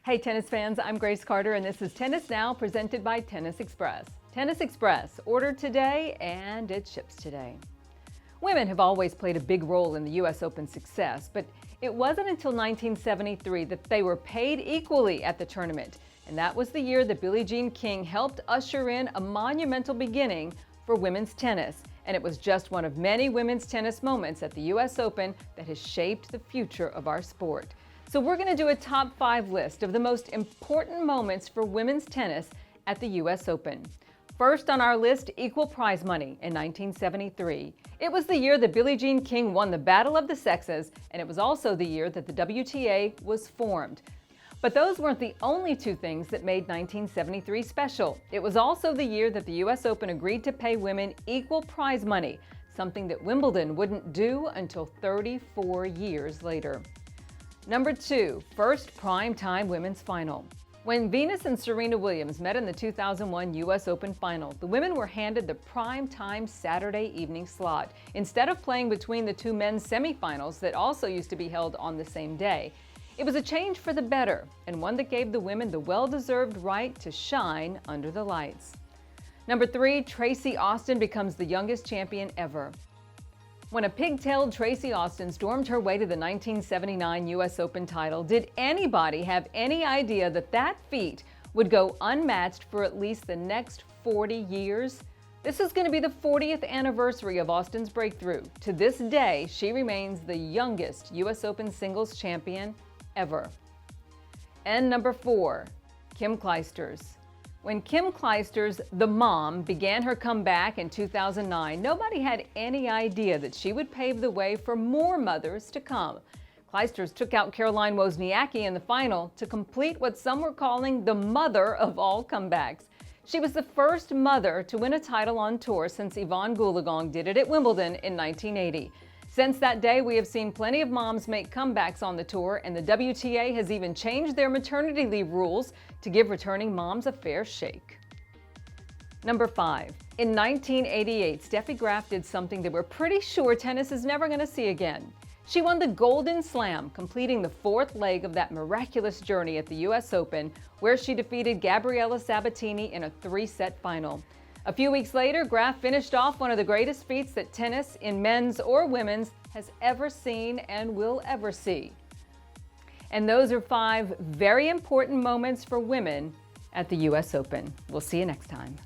Hey tennis fans, I'm Grace Carter and this is Tennis Now presented by Tennis Express. Tennis Express, ordered today and it ships today. Women have always played a big role in the U.S. Open success, but it wasn't until 1973 that they were paid equally at the tournament. And that was the year that Billie Jean King helped usher in a monumental beginning for women's tennis. And it was just one of many women's tennis moments at the U.S. Open that has shaped the future of our sport. So we're going to do a top 5 list of the most important moments for women's tennis at the U.S. Open. First on our list, equal prize money in 1973. It was the year that Billie Jean King won the Battle of the Sexes, and it was also the year that the WTA was formed. But those weren't the only two things that made 1973 special. It was also the year that the U.S. Open agreed to pay women equal prize money, something that Wimbledon wouldn't do until 34 years later. Number 2, first primetime women's final. When Venus and Serena Williams met in the 2001 U.S. Open final, the women were handed the primetime Saturday evening slot, instead of playing between the two men's semifinals that also used to be held on the same day. It was a change for the better, and one that gave the women the well-deserved right to shine under the lights. Number 3, Tracy Austin becomes the youngest champion ever. When a pigtailed Tracy Austin stormed her way to the 1979 U.S. Open title, did anybody have any idea that that feat would go unmatched for at least the next 40 years? This is going to be the 40th anniversary of Austin's breakthrough. To this day, she remains the youngest U.S. Open singles champion ever. And number 4, Kim Clijsters. When Kim Clijsters, the mom, began her comeback in 2009, nobody had any idea that she would pave the way for more mothers to come. Clijsters took out Caroline Wozniacki in the final to complete what some were calling the mother of all comebacks. She was the first mother to win a title on tour since Yvonne Goolagong did it at Wimbledon in 1980. Since that day, we have seen plenty of moms make comebacks on the tour, and the WTA has even changed their maternity leave rules to give returning moms a fair shake. Number 5. In 1988, Steffi Graf did something that we're pretty sure tennis is never going to see again. She won the Golden Slam, completing the 4th leg of that miraculous journey at the U.S. Open, where she defeated Gabriela Sabatini in a 3-set final. A few weeks later, Graf finished off one of the greatest feats that tennis, in men's or women's, has ever seen and will ever see. And those are 5 very important moments for women at the U.S. Open. We'll see you next time.